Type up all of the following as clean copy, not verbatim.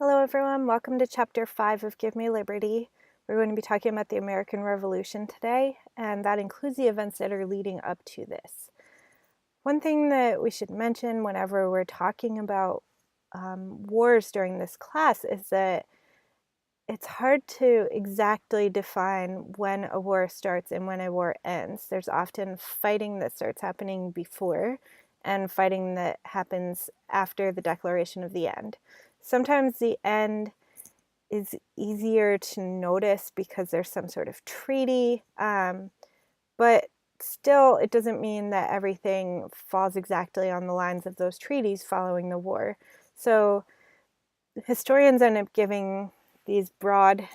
Hello everyone, welcome to Chapter 5 of Give Me Liberty. We're going to be talking about the American Revolution today, and that includes the events that are leading up to this. One thing that we should mention whenever we're talking about wars during this class is that it's hard to exactly define when a war starts and when a war ends. There's often fighting that starts happening before and fighting that happens after the declaration of the end. Sometimes the end is easier to notice because there's some sort of treaty, but still it doesn't mean that everything falls exactly on the lines of those treaties following the war. So historians end up giving these broad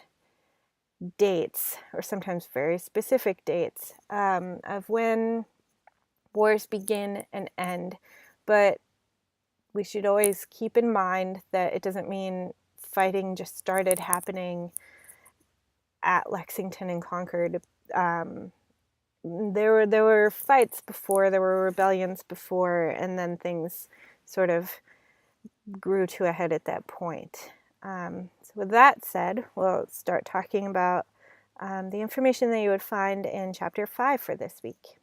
dates, or sometimes very specific dates, of when wars begin and end, but we should always keep in mind that it doesn't mean fighting just started happening at Lexington and Concord. There were fights before, there were rebellions before, and then things sort of grew to a head at that point. So with that said, we'll start talking about the information that you would find in Chapter 5 for this week.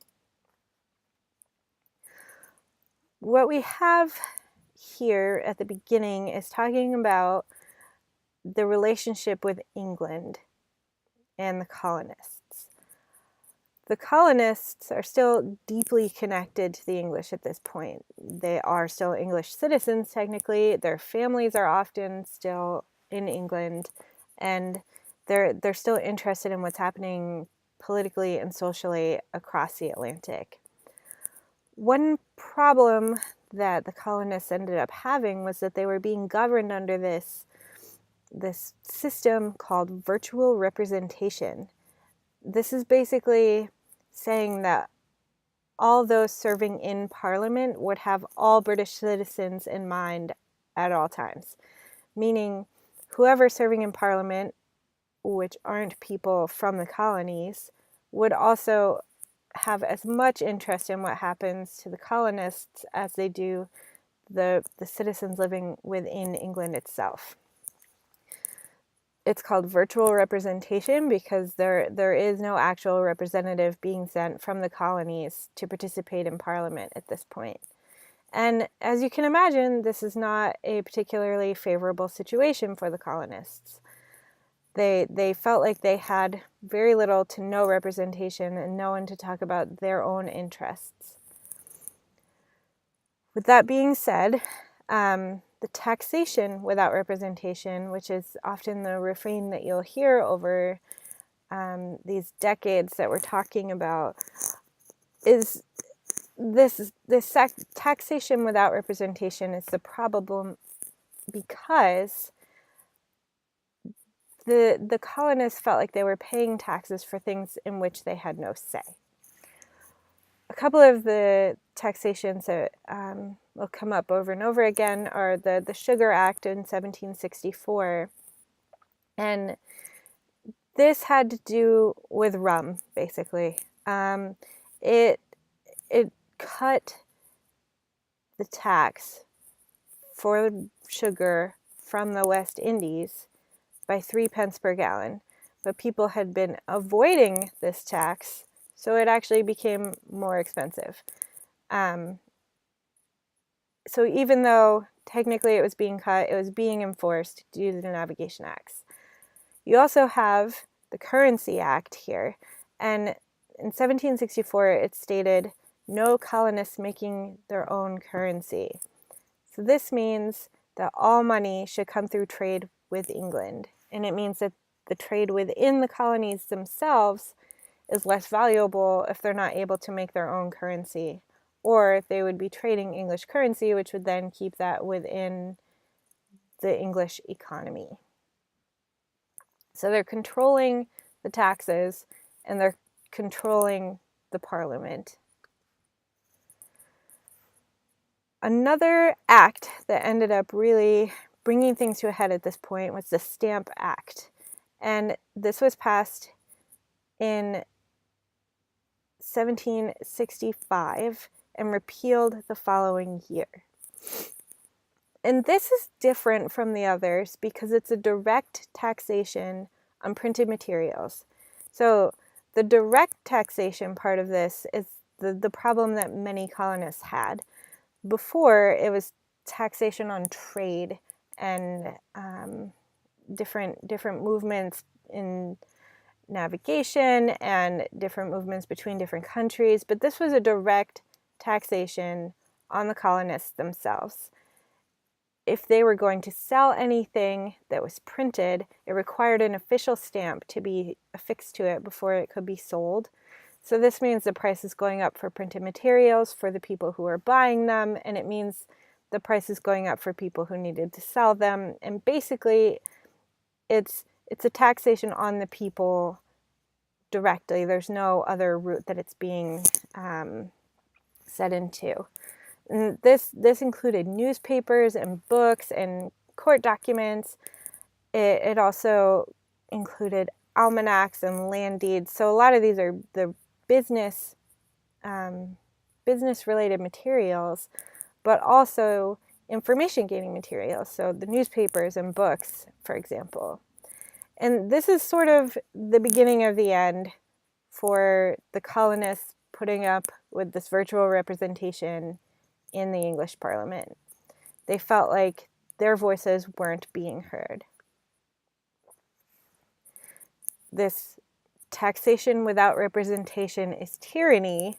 What we have here at the beginning is talking about the relationship with England and the colonists. The colonists are still deeply connected to the English at this point. They are still English citizens, technically. Their families are often still in England, and they're still interested in what's happening politically and socially across the Atlantic. One problem that the colonists ended up having was that they were being governed under this system called virtual representation. This is basically saying that all those serving in Parliament would have all British citizens in mind at all times, meaning whoever serving in Parliament, which aren't people from the colonies, would also have as much interest in what happens to the colonists as they do the citizens living within England itself. It's called virtual representation because there is no actual representative being sent from the colonies to participate in Parliament at this point. And as you can imagine, this is not a particularly favorable situation for the colonists. They felt like they had very little to no representation and no one to talk about their own interests. With that being said, the taxation without representation, which is often the refrain that you'll hear over these decades that we're talking about, is this taxation without representation is the problem because the colonists felt like they were paying taxes for things in which they had no say. A couple of the taxations that will come up over and over again are the Sugar Act in 1764. And this had to do with rum, basically. It cut the tax for sugar from the West Indies by 3 pence per gallon. But people had been avoiding this tax, so it actually became more expensive. So even though technically it was being cut, it was being enforced due to the Navigation Acts. You also have the Currency Act here, and in 1764 it stated no colonists making their own currency. So this means that all money should come through trade with England, and it means that the trade within the colonies themselves is less valuable if they're not able to make their own currency, or they would be trading English currency, which would then keep that within the English economy. So they're controlling the taxes and they're controlling the Parliament. Another act that ended up really bringing things to a head at this point was the Stamp Act. And this was passed in 1765 and repealed the following year. And this is different from the others because it's a direct taxation on printed materials. So the direct taxation part of this is the problem that many colonists had. Before, it was taxation on trade and different movements in navigation and different movements between different countries, but this was a direct taxation on the colonists themselves. If they were going to sell anything that was printed, it required an official stamp to be affixed to it before it could be sold. So this means the price is going up for printed materials for the people who are buying them, and it means the price is going up for people who needed to sell them. And basically, it's a taxation on the people directly. There's no other route that it's being set into. And this included newspapers and books and court documents. It also included almanacs and land deeds. So a lot of these are the business related materials, but also information gaining materials. So the newspapers and books, for example. And this is sort of the beginning of the end for the colonists putting up with this virtual representation in the English Parliament. They felt like their voices weren't being heard. This taxation without representation is tyranny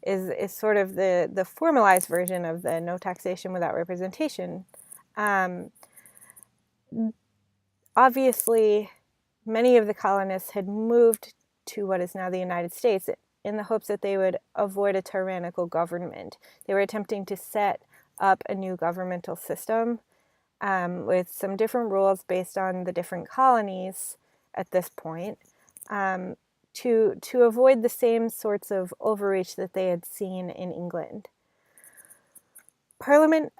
is sort of the formalized version of the no taxation without representation. Obviously, many of the colonists had moved to what is now the United States in the hopes that they would avoid a tyrannical government. They were attempting to set up a new governmental system with some different rules based on the different colonies at this point, to avoid the same sorts of overreach that they had seen in England. Parliament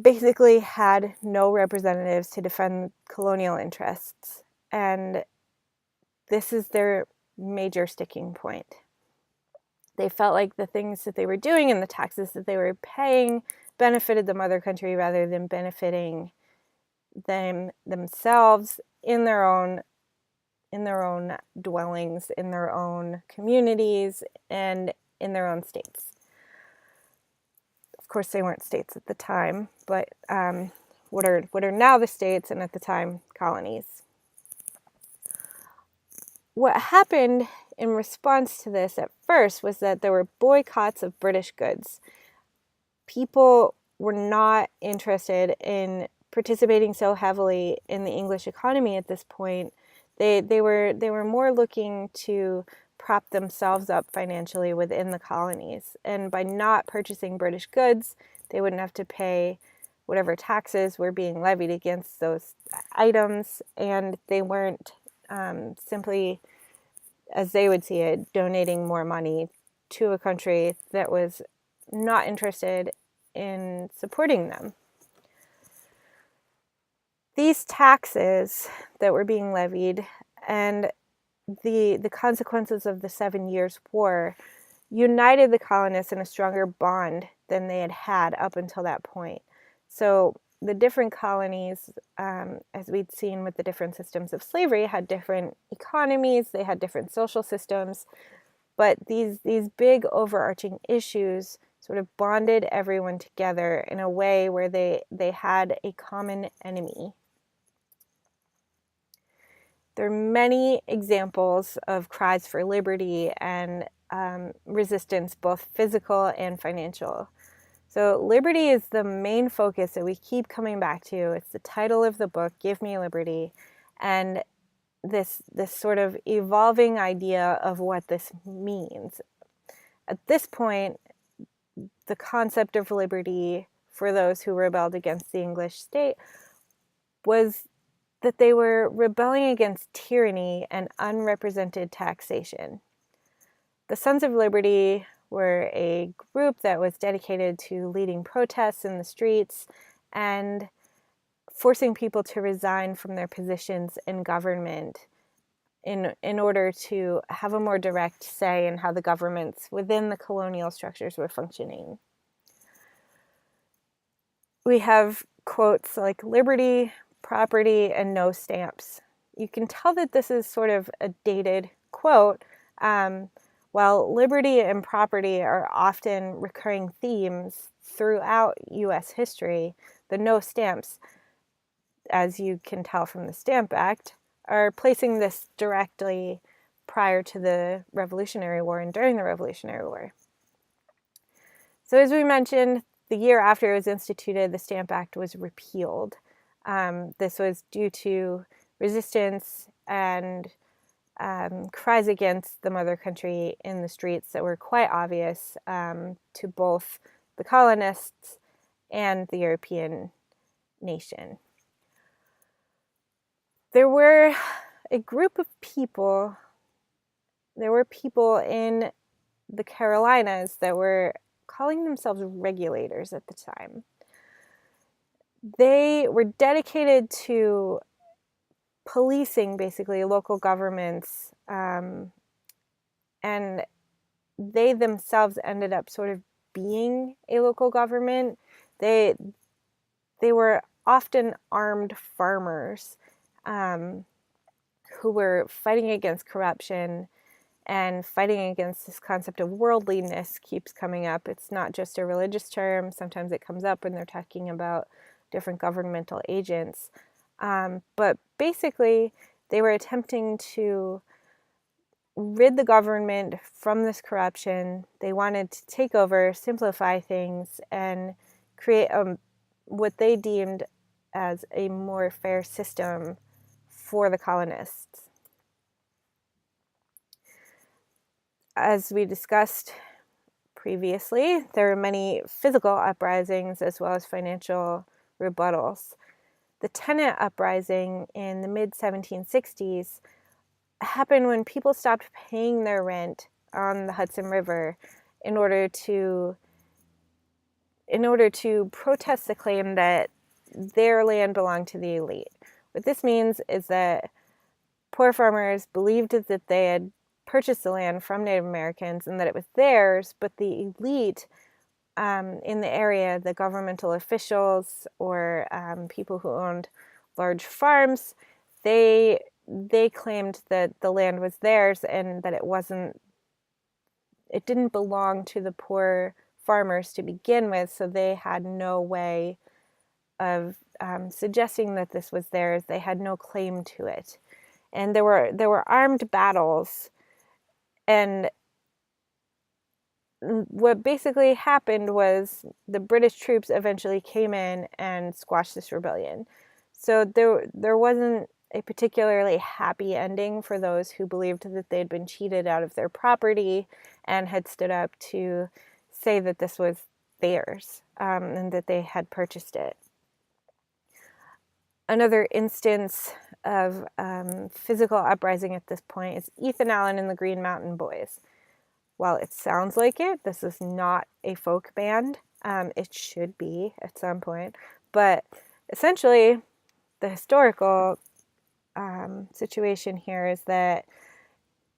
basically had no representatives to defend colonial interests, and this is their major sticking point. They felt like the things that they were doing and the taxes that they were paying benefited the mother country rather than benefiting themselves in their own dwellings, in their own communities, and in their own states. Of course, they weren't states at the time, but what are now the states, and at the time, colonies. What happened in response to this at first was that there were boycotts of British goods. People were not interested in participating so heavily in the English economy at this point. They were more looking to prop themselves up financially within the colonies. And by not purchasing British goods, they wouldn't have to pay whatever taxes were being levied against those items, and they weren't simply, as they would see it, donating more money to a country that was not interested in supporting them. These taxes that were being levied and the consequences of the 7 Years' War united the colonists in a stronger bond than they had had up until that point. So the different colonies, as we'd seen with the different systems of slavery, had different economies, they had different social systems, but these big overarching issues sort of bonded everyone together in a way where they had a common enemy. There are many examples of cries for liberty and resistance, both physical and financial. So liberty is the main focus that we keep coming back to. It's the title of the book, Give Me Liberty, and this sort of evolving idea of what this means. At this point, the concept of liberty for those who rebelled against the English state was that they were rebelling against tyranny and unrepresented taxation. The Sons of Liberty were a group that was dedicated to leading protests in the streets and forcing people to resign from their positions in government in order to have a more direct say in how the governments within the colonial structures were functioning. we have quotes like liberty, property, and no stamps. You can tell that this is sort of a dated quote. While liberty and property are often recurring themes throughout U.S. history, the no stamps, as you can tell from the Stamp Act, are placing this directly prior to the Revolutionary War and during the Revolutionary War. So as we mentioned, the year after it was instituted, the Stamp Act was repealed. This was due to resistance and cries against the mother country in the streets that were quite obvious to both the colonists and the European nation. There were a group of people, there were people in the Carolinas that were calling themselves regulators at the time. They were dedicated to policing, basically, local governments, and they themselves ended up sort of being a local government. They were often armed farmers who were fighting against corruption and fighting against this concept of worldliness keeps coming up. It's not just a religious term. Sometimes it comes up when they're talking about different governmental agents. But basically, they were attempting to rid the government from this corruption. They wanted to take over, simplify things, and create what they deemed as a more fair system for the colonists. As we discussed previously, there were many physical uprisings as well as financial rebuttals. The tenant uprising in the mid-1760s happened when people stopped paying their rent on the Hudson River in order to protest the claim that their land belonged to the elite. What this means is that poor farmers believed that they had purchased the land from Native Americans and that it was theirs, but the elite in the area, the governmental officials or people who owned large farms, they claimed that the land was theirs and that it didn't belong to the poor farmers to begin with, so they had no way of suggesting that this was theirs. They had no claim to it. And there were armed battles, and what basically happened was the British troops eventually came in and squashed this rebellion. So there wasn't a particularly happy ending for those who believed that they'd been cheated out of their property and had stood up to say that this was theirs and that they had purchased it. Another instance of physical uprising at this point is Ethan Allen and the Green Mountain Boys. While it sounds like it, this is not a folk band. It should be at some point. But essentially, the historical situation here is that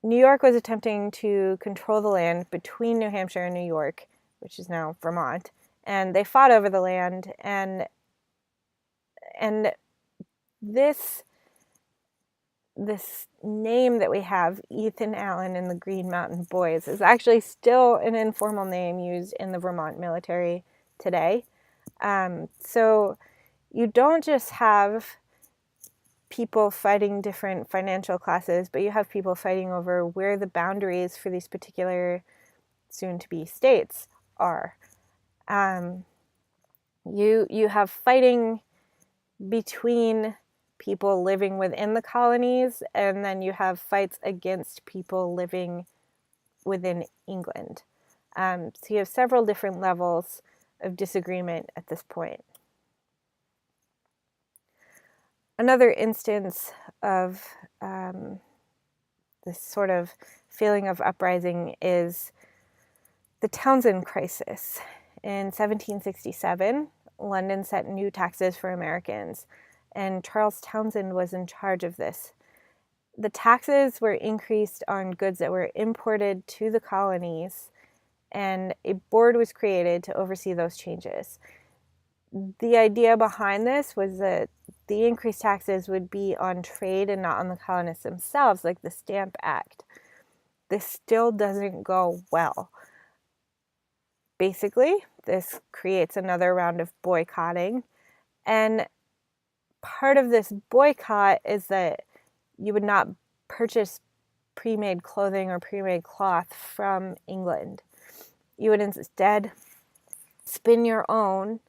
New York was attempting to control the land between New Hampshire and New York, which is now Vermont. And they fought over the land. And this name that we have, Ethan Allen and the Green Mountain Boys, is actually still an informal name used in the Vermont military today. So you don't just have people fighting different financial classes, but you have people fighting over where the boundaries for these particular soon-to-be states are. You have fighting between people living within the colonies, and then you have fights against people living within England. So you have several different levels of disagreement at this point. Another instance of this sort of feeling of uprising is the Townshend crisis. In 1767, London set new taxes for Americans, and Charles Townshend was in charge of this. The taxes were increased on goods that were imported to the colonies, and a board was created to oversee those changes. the idea behind this was that the increased taxes would be on trade and not on the colonists themselves, like the Stamp Act. This still doesn't go well. Basically, this creates another round of boycotting. And part of this boycott is that you would not purchase pre-made clothing or pre-made cloth from England. You would instead spin your own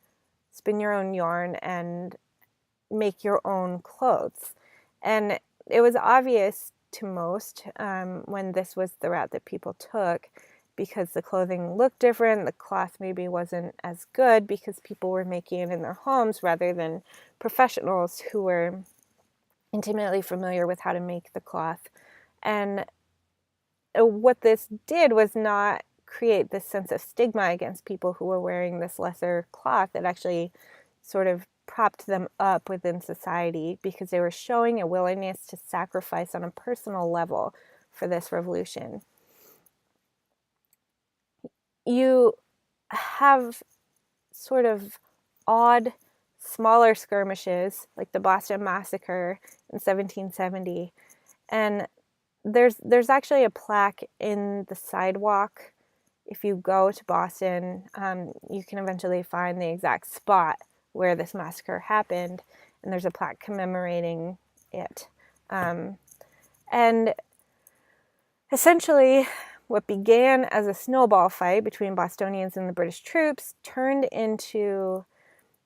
yarn and make your own clothes. And it was obvious to most when this was the route that people took, because the clothing looked different, the cloth maybe wasn't as good because people were making it in their homes rather than professionals who were intimately familiar with how to make the cloth. And what this did was not create this sense of stigma against people who were wearing this lesser cloth. It actually sort of propped them up within society because they were showing a willingness to sacrifice on a personal level for this revolution. You have sort of odd, smaller skirmishes, like the Boston Massacre in 1770, and there's actually a plaque in the sidewalk. If you go to Boston, you can eventually find the exact spot where this massacre happened, and there's a plaque commemorating it. And essentially, what began as a snowball fight between Bostonians and the British troops turned into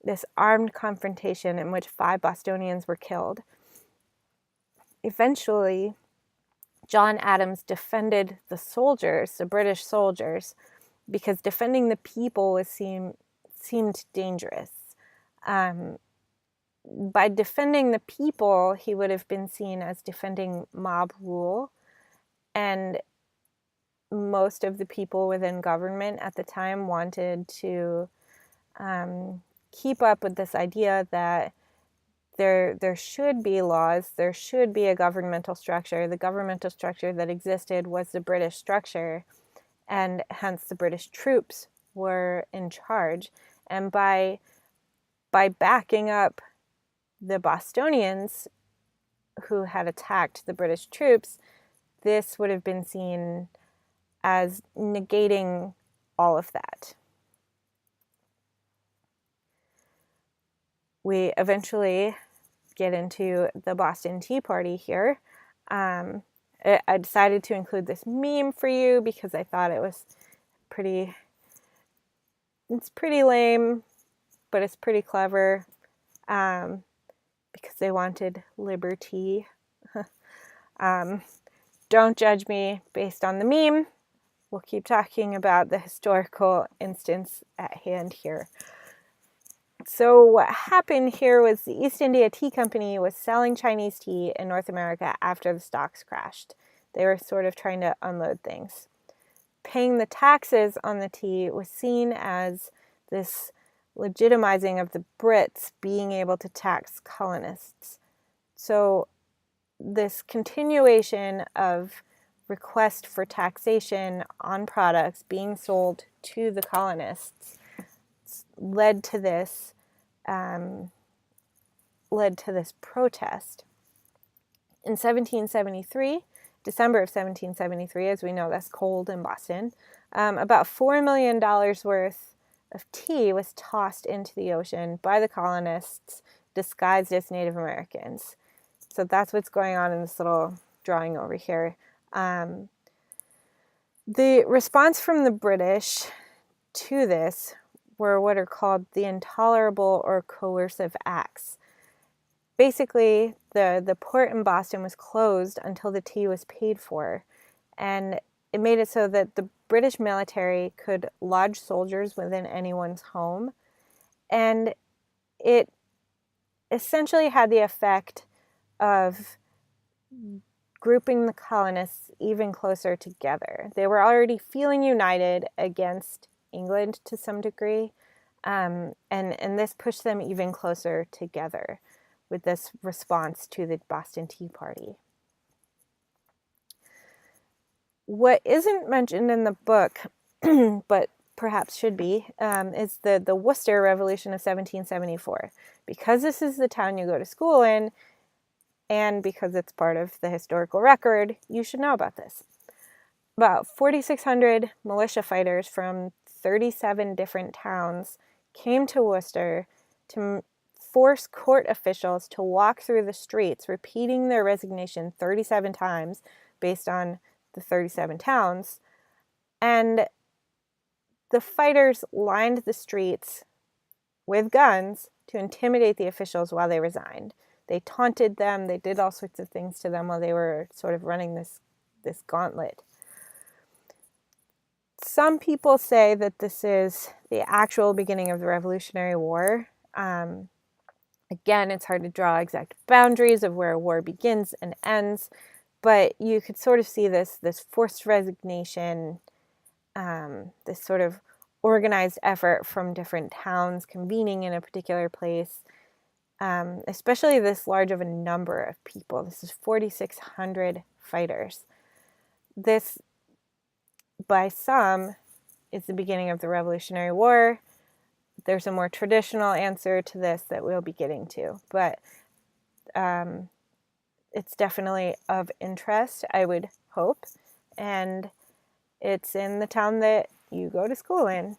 this armed confrontation in which 5 Bostonians were killed. Eventually, John Adams defended the soldiers, the British soldiers, because defending the people seemed dangerous. By defending the people, he would have been seen as defending mob rule, and most of the people within government at the time wanted to keep up with this idea that there should be laws, there should be a governmental structure. The governmental structure that existed was the British structure, and hence the British troops were in charge. And by backing up the Bostonians who had attacked the British troops, this would have been seen as negating all of that. We eventually get into the Boston Tea Party here. I decided to include this meme for you because I thought it was it's pretty lame, but it's pretty clever, because they wanted liberty. Don't judge me based on the meme. We'll keep talking about the historical instance at hand here. So what happened here was the East India Tea Company was selling Chinese tea in North America after the stocks crashed. They were sort of trying to unload things. Paying the taxes on the tea was seen as this legitimizing of the Brits being able to tax colonists. So this continuation of request for taxation on products being sold to the colonists led to this protest. In 1773, December of 1773, as we know, that's cold in Boston, about $4 million worth of tea was tossed into the ocean by the colonists disguised as Native Americans. So that's what's going on in this little drawing over here. The response from the British to this were what are called the intolerable or coercive acts. Basically, the port in Boston was closed until the tea was paid for, and it made it so that the British military could lodge soldiers within anyone's home, and it essentially had the effect of grouping the colonists even closer together. They were already feeling united against England to some degree, and this pushed them even closer together with this response to the Boston Tea Party. What isn't mentioned in the book, but perhaps should be, is the Worcester Revolution of 1774. Because this is the town you go to school in, and because it's part of the historical record, you should know about this. About 4,600 militia fighters from 37 different towns came to Worcester to force court officials to walk through the streets, repeating their resignation 37 times based on the 37 towns. And the fighters lined the streets with guns to intimidate the officials while they resigned. They taunted them. They did all sorts of things to them while they were sort of running this gauntlet. Some people say that this is the actual beginning of the Revolutionary War. Again, it's hard to draw exact boundaries of where a war begins and ends, but you could sort of see this forced resignation, this sort of organized effort from different towns convening in a particular place, especially this large of a number of people. This is 4,600 fighters. This, by some, is the beginning of the Revolutionary War. There's a more traditional answer to this that we'll be getting to, but it's definitely of interest, I would hope, and it's in the town that you go to school in.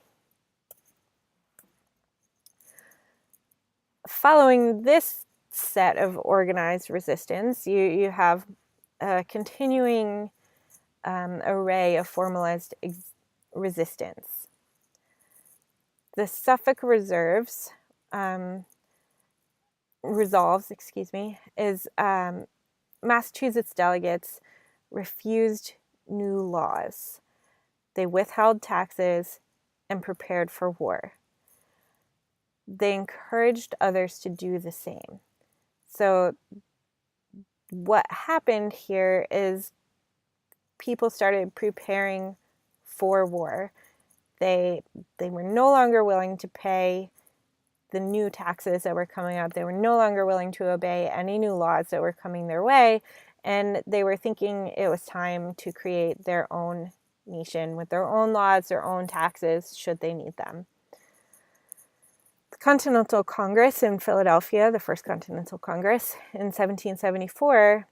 Following this set of organized resistance, you have a continuing array of formalized resistance. The Suffolk Resolves, is Massachusetts delegates refused new laws. They withheld taxes and prepared for war. They encouraged others to do the same. So what happened here is people started preparing for war. They were no longer willing to pay the new taxes that were coming up. They were no longer willing to obey any new laws that were coming their way. And they were thinking it was time to create their own nation with their own laws, their own taxes, should they need them. The Continental Congress in Philadelphia, the First Continental Congress in 1774,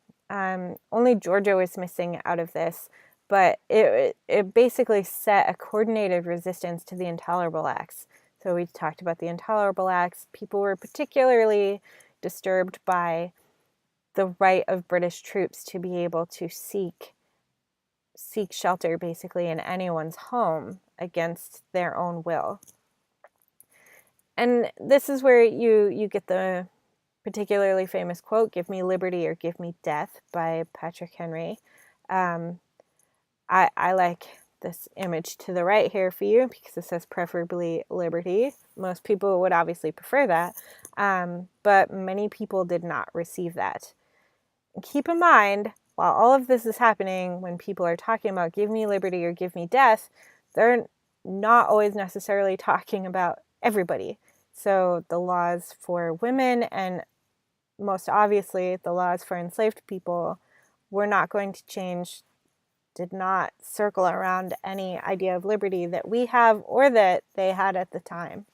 only Georgia was missing out of this, but it basically set a coordinated resistance to the Intolerable Acts. So we talked about the Intolerable Acts. People were particularly disturbed by the right of British troops to be able to seek shelter basically in anyone's home against their own will. And this is where you get the particularly famous quote, "Give me liberty or give me death," by Patrick Henry. I like this image to the right here for you because it says preferably liberty. Most people would obviously prefer that, but many people did not receive that. And keep in mind, while all of this is happening, when people are talking about give me liberty or give me death, they're not always necessarily talking about everybody. So the laws for women and most obviously the laws for enslaved people were not going to change, did not circle around any idea of liberty that we have or that they had at the time.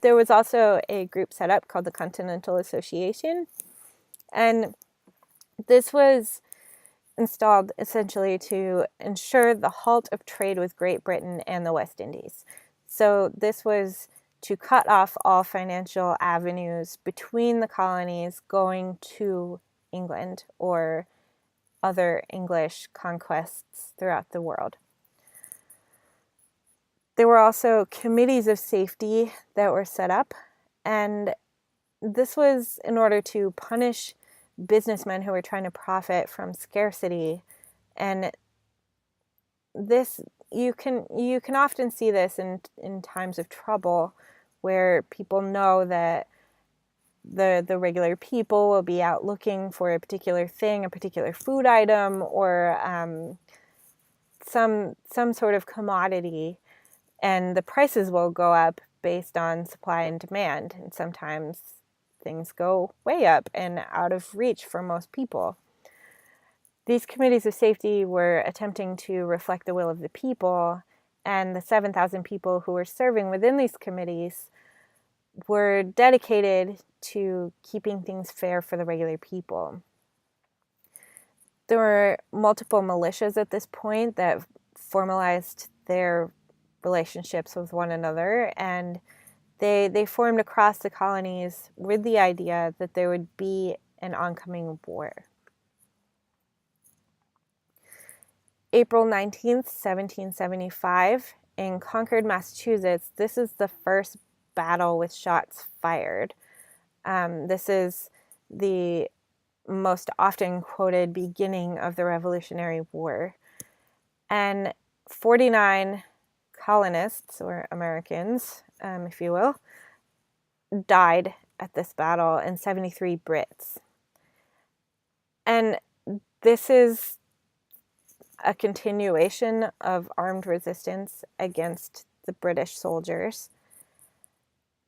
There was also a group set up called the Continental Association, and this was installed essentially to ensure the halt of trade with Great Britain and the West Indies. So this was to cut off all financial avenues between the colonies going to England or other English conquests throughout the world. There were also committees of safety that were set up, and this was in order to punish businessmen who were trying to profit from scarcity. And this, you can often see this in times of trouble, where people know that the regular people will be out looking for a particular thing, a particular food item, or some sort of commodity, and the prices will go up based on supply and demand. And sometimes things go way up and out of reach for most people. These committees of safety were attempting to reflect the will of the people, and the 7,000 people who were serving within these committees were dedicated to keeping things fair for the regular people. There were multiple militias at this point that formalized their relationships with one another, and they formed across the colonies with the idea that there would be an oncoming war. April 19th, 1775, in Concord, Massachusetts, this is the first battle with shots fired. This is the most often quoted beginning of the Revolutionary War. And 49 colonists, or Americans, if you will, died at this battle, and 73 Brits. And this is a continuation of armed resistance against the British soldiers.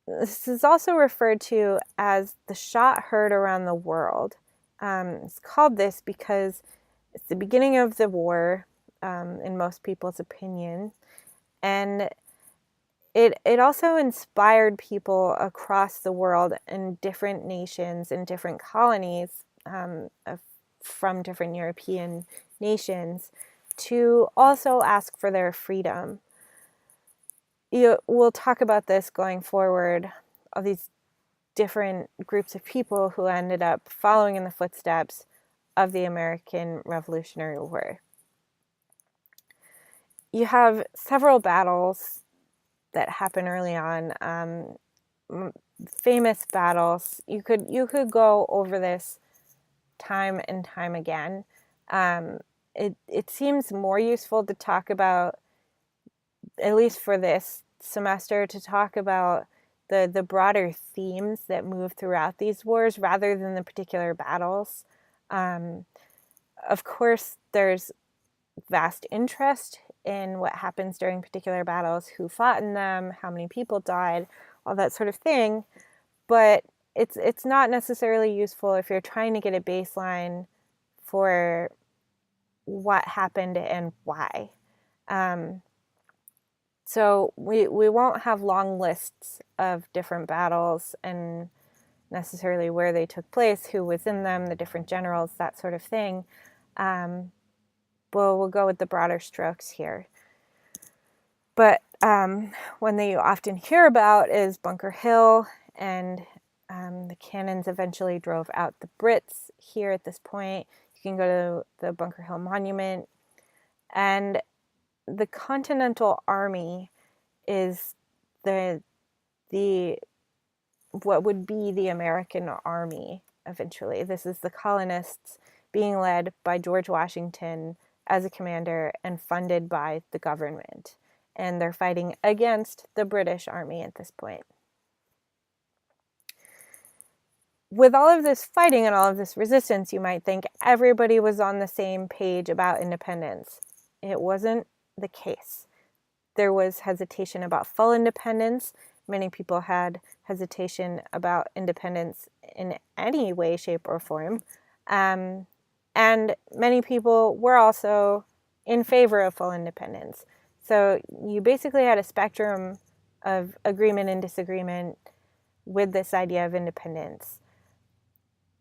This is also referred to as the shot heard around the world. It's called this because it's the beginning of the war, in most people's opinion, and it also inspired people across the world in different nations and different colonies from different European nations to also ask for their freedom. We'll talk about this going forward, all these different groups of people who ended up following in the footsteps of the American Revolutionary War. You have several battles that happen early on, famous battles. You could go over this time and time again. It seems more useful to talk about, at least for this semester, to talk about the broader themes that move throughout these wars rather than the particular battles. Of course, there's vast interest in what happens during particular battles, who fought in them, how many people died, all that sort of thing. But it's not necessarily useful if you're trying to get a baseline for what happened and why. So we won't have long lists of different battles and necessarily where they took place, who was in them, the different generals, that sort of thing. We'll go with the broader strokes here. But one that you often hear about is Bunker Hill, and the cannons eventually drove out the Brits here at this point. You can go to the Bunker Hill Monument. And the Continental Army is the what would be the American Army eventually. This is the colonists being led by George Washington as a commander and funded by the government. And they're fighting against the British Army at this point. With all of this fighting and all of this resistance, you might think everybody was on the same page about independence. It wasn't the case. There was hesitation about full independence. Many people had hesitation about independence in any way, shape, or form. And many people were also in favor of full independence. So you basically had a spectrum of agreement and disagreement with this idea of independence.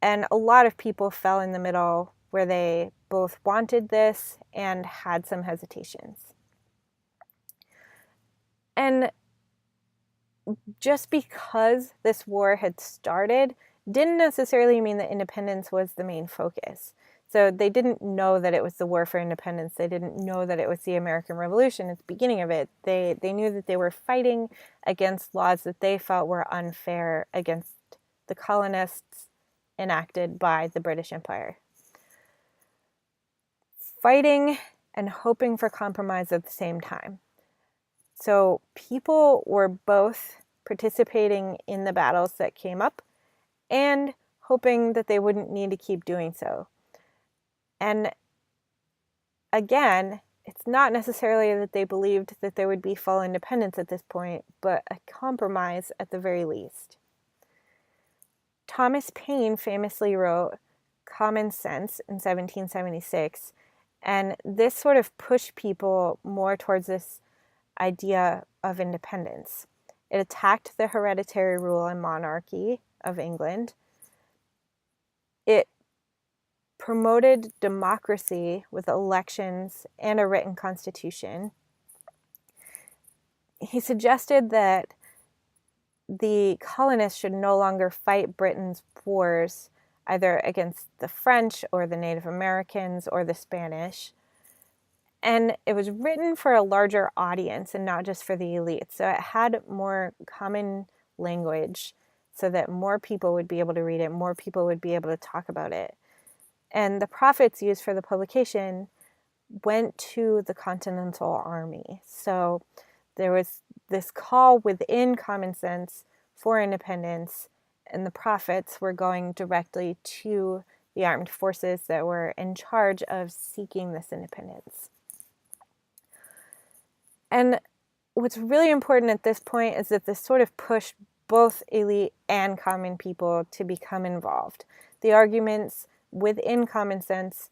And a lot of people fell in the middle where they both wanted this and had some hesitations. And just because this war had started didn't necessarily mean that independence was the main focus. So they didn't know that it was the war for independence. They didn't know that it was the American Revolution at the beginning of it. They knew that they were fighting against laws that they felt were unfair against the colonists enacted by the British Empire. Fighting and hoping for compromise at the same time. So people were both participating in the battles that came up and hoping that they wouldn't need to keep doing so. And again, it's not necessarily that they believed that there would be full independence at this point, but a compromise at the very least. Thomas Paine famously wrote, Common Sense in 1776, and this sort of pushed people more towards this idea of independence. It attacked the hereditary rule and monarchy of England. It promoted democracy with elections and a written constitution. He suggested that the colonists should no longer fight Britain's wars either against the French or the Native Americans or the Spanish. And it was written for a larger audience and not just for the elite. So it had more common language so that more people would be able to read it, more people would be able to talk about it. And the profits used for the publication went to the Continental Army. So there was this call within Common Sense for independence, and the profits were going directly to the armed forces that were in charge of seeking this independence. And what's really important at this point is that this sort of pushed both elite and common people to become involved. The arguments within Common Sense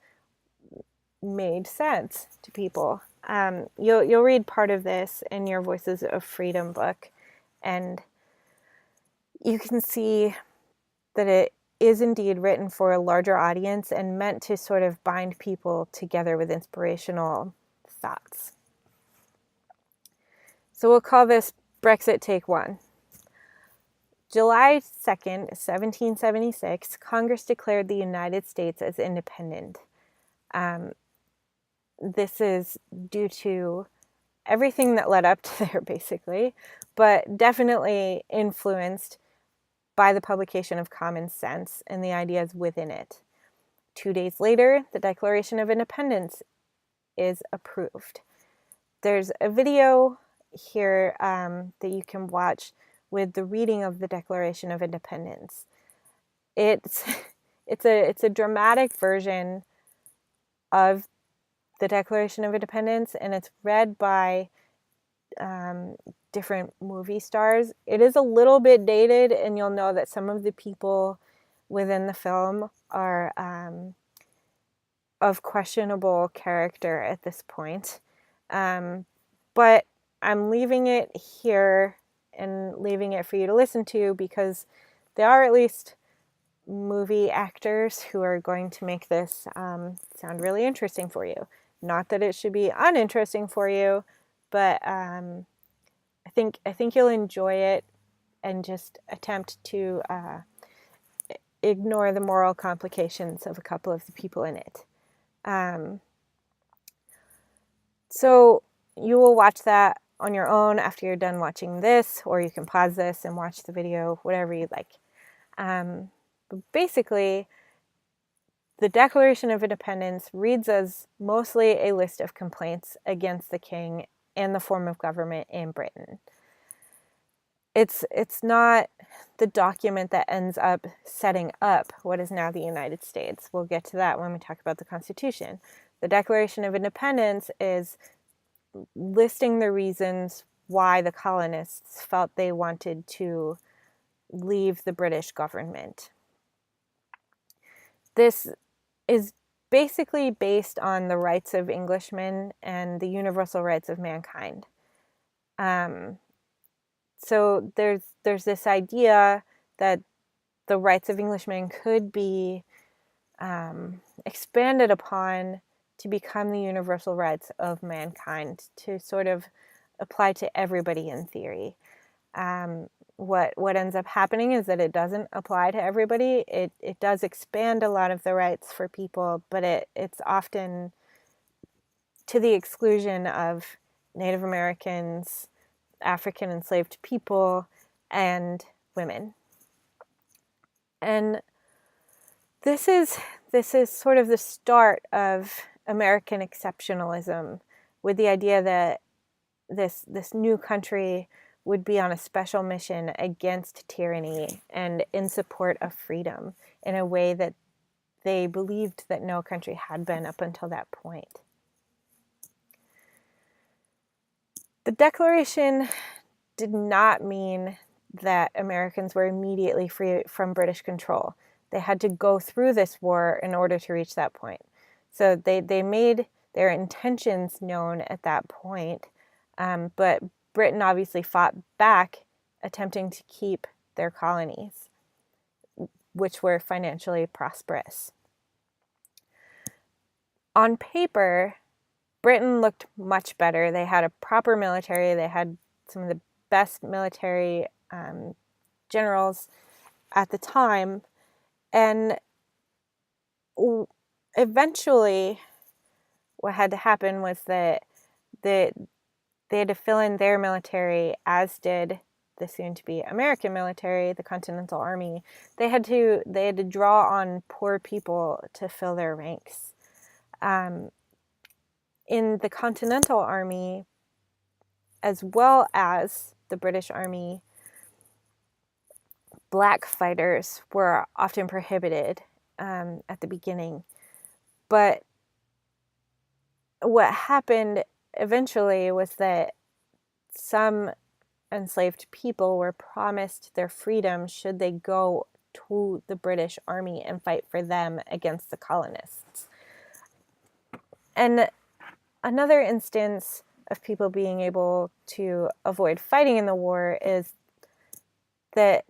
made sense to people. You'll read part of this in your Voices of Freedom book, and you can see that it is indeed written for a larger audience and meant to sort of bind people together with inspirational thoughts. So we'll call this Brexit Take One. July 2nd, 1776, Congress declared the United States as independent. This is due to everything that led up to there, basically, but definitely influenced by the publication of Common Sense and the ideas within it. 2 days later, the Declaration of Independence is approved. There's a video here that you can watch with the reading of the Declaration of Independence. It's a dramatic version of the Declaration of Independence, and it's read by different movie stars. It is a little bit dated, and you'll know that some of the people within the film are of questionable character at this point. But I'm leaving it here and leaving it for you to listen to because there are at least movie actors who are going to make this sound really interesting for you. Not that it should be uninteresting for you, but I think you'll enjoy it and just attempt to ignore the moral complications of a couple of the people in it. So you will watch that on your own after you're done watching this, or you can pause this and watch the video, whatever you'd like. But basically, the Declaration of Independence reads as mostly a list of complaints against the king and the form of government in Britain. It's not the document that ends up setting up what is now the United States. We'll get to that when we talk about the Constitution. The Declaration of Independence is listing the reasons why the colonists felt they wanted to leave the British government. This is basically based on the rights of Englishmen and the universal rights of mankind. So there's this idea that the rights of Englishmen could be expanded upon to become the universal rights of mankind, to sort of apply to everybody in theory. What ends up happening is that it doesn't apply to everybody. It does expand a lot of the rights for people, but it's often to the exclusion of Native Americans, African enslaved people, and women. And this is sort of the start of American exceptionalism, with the idea that this new country would be on a special mission against tyranny and in support of freedom in a way that they believed that no country had been up until that point. The Declaration did not mean that Americans were immediately free from British control. They had to go through this war in order to reach that point. So they made their intentions known at that point, but Britain obviously fought back, attempting to keep their colonies, which were financially prosperous. On paper, Britain looked much better. They had a proper military. They had some of the best military generals at the time. And eventually, what had to happen was that they had to fill in their military, as did the soon-to-be American military, the Continental Army. They had to draw on poor people to fill their ranks. In the Continental Army, as well as the British Army, black fighters were often prohibited at the beginning. But what happened eventually was that some enslaved people were promised their freedom should they go to the British Army and fight for them against the colonists. And another instance of people being able to avoid fighting in the war is that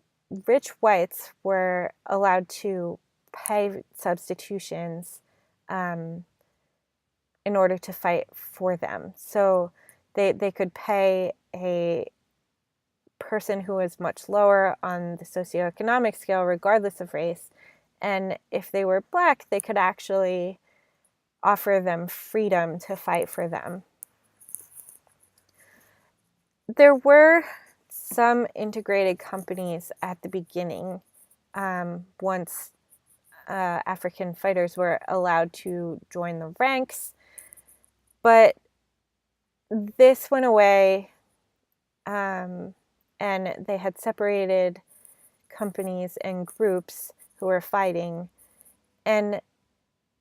rich whites were allowed to pay substitutions in order to fight for them. So they could pay a person who was much lower on the socioeconomic scale, regardless of race. And if they were black, they could actually offer them freedom to fight for them. There were some integrated companies at the beginning, once African fighters were allowed to join the ranks, but this went away, and they had separated companies and groups who were fighting. And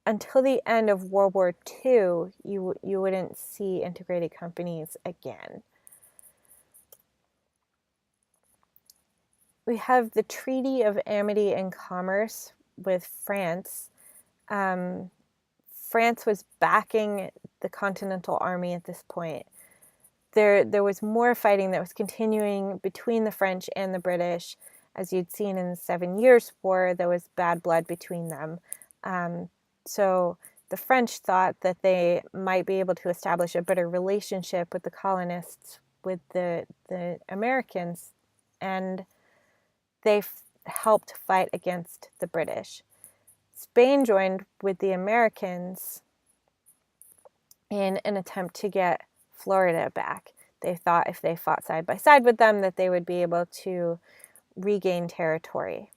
until the end of World War II, you wouldn't see integrated companies again. We have the Treaty of Amity and Commerce with France. France was backing the Continental Army at this point. There was more fighting that was continuing between the French and the British. As you'd seen in the 7 Years' War, there was bad blood between them. So the French thought that they might be able to establish a better relationship with the colonists, with the Americans, and they helped fight against the British. Spain joined with the Americans in an attempt to get Florida back. They thought if they fought side by side with them that they would be able to regain territory.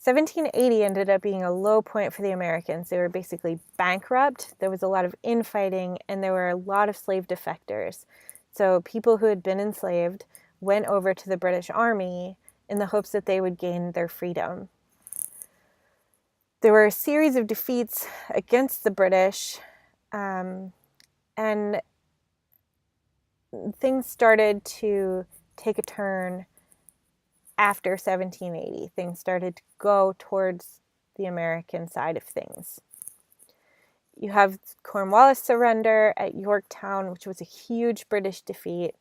1780 ended up being a low point for the Americans. They were basically bankrupt. There was a lot of infighting, and there were a lot of slave defectors. So people who had been enslaved went over to the British Army in the hopes that they would gain their freedom. There were a series of defeats against the British, and things started to take a turn after 1780. Things started to go towards the American side of things. You have Cornwallis surrender at Yorktown, which was a huge British defeat.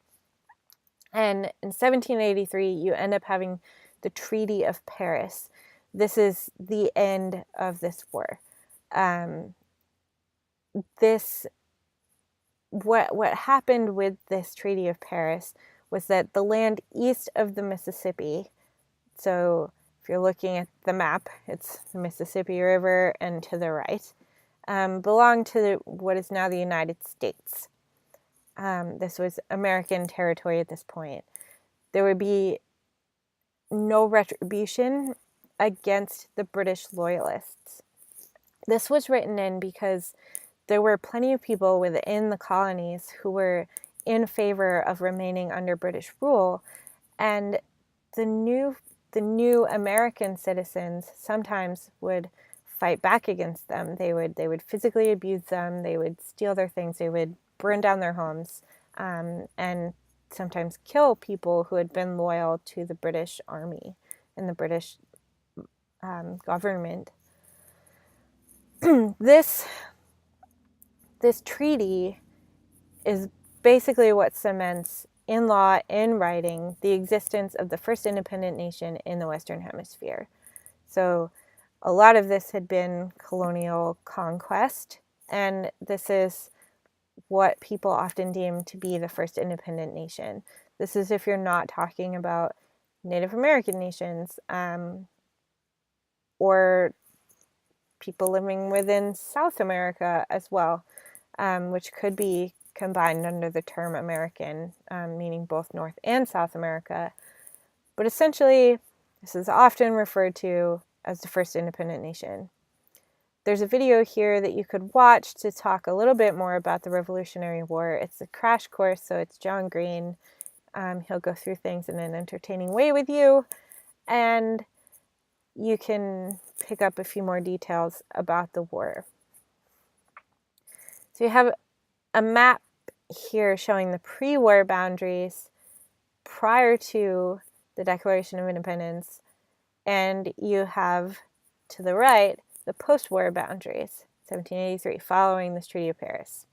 And in 1783, you end up having the Treaty of Paris. This is the end of this war. What happened with this Treaty of Paris was that the land east of the Mississippi, so if you're looking at the map, it's the Mississippi River and to the right, belonged to what is now the United States. This was American territory at this point. There would be no retribution against the British loyalists. This was written in because there were plenty of people within the colonies who were in favor of remaining under British rule, and the new American citizens sometimes would fight back against them. They would physically abuse them. They would steal their things. They would burn down their homes, and sometimes kill people who had been loyal to the British Army and the British government. This treaty is basically what cements in law, in writing, the existence of the first independent nation in the Western Hemisphere. So a lot of this had been colonial conquest, and this is what people often deem to be the first independent nation. This is if you're not talking about Native American nations or people living within South America as well, which could be combined under the term American, meaning both North and South America. But essentially, this is often referred to as the first independent nation. There's a video here that you could watch to talk a little bit more about the Revolutionary War. It's a crash course, so it's John Green. He'll go through things in an entertaining way with you, and you can pick up a few more details about the war. So you have a map here showing the pre-war boundaries prior to the Declaration of Independence, and you have to the right the post-war boundaries, 1783, following the Treaty of Paris.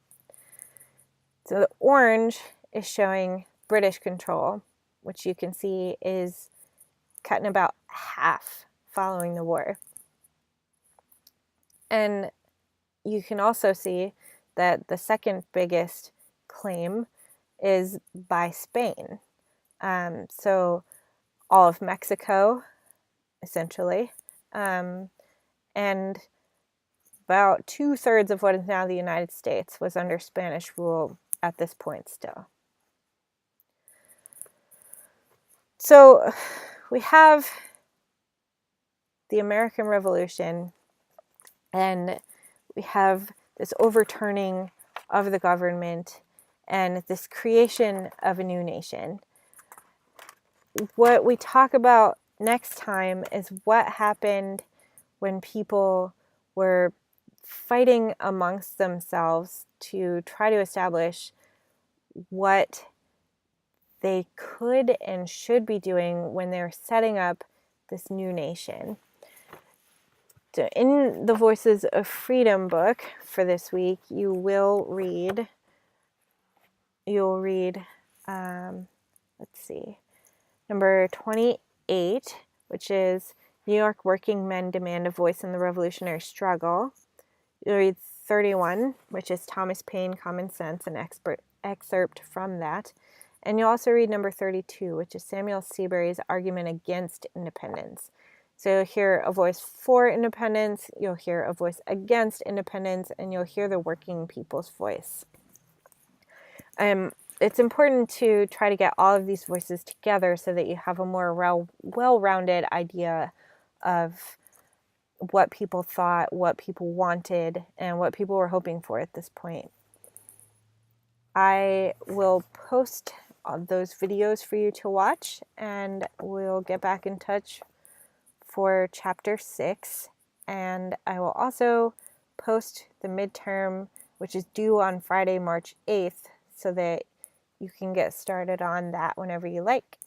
So the orange is showing British control, which you can see is cut in about half following the war. And you can also see that the second biggest claim is by Spain. So all of Mexico, essentially, and about 2/3 of what is now the United States was under Spanish rule at this point still. So we have the American Revolution, and we have this overturning of the government and this creation of a new nation. What we talk about next time is what happened when people were fighting amongst themselves to try to establish what they could and should be doing when they're setting up this new nation. So in the Voices of Freedom book for this week, you'll read, let's see, number 28, which is New York Working Men Demand a Voice in the Revolutionary Struggle. You'll read 31, which is Thomas Paine, Common Sense, an excerpt from that. And you'll also read number 32, which is Samuel Seabury's Argument Against Independence. So you'll hear a voice for independence, you'll hear a voice against independence, and you'll hear the working people's voice. It's important to try to get all of these voices together so that you have a more well-rounded idea of what people thought, what people wanted, and what people were hoping for at this point. I will post those videos for you to watch, and we'll get back in touch for chapter 6, and I will also post the midterm, which is due on Friday, March 8th, so that you can get started on that whenever you like.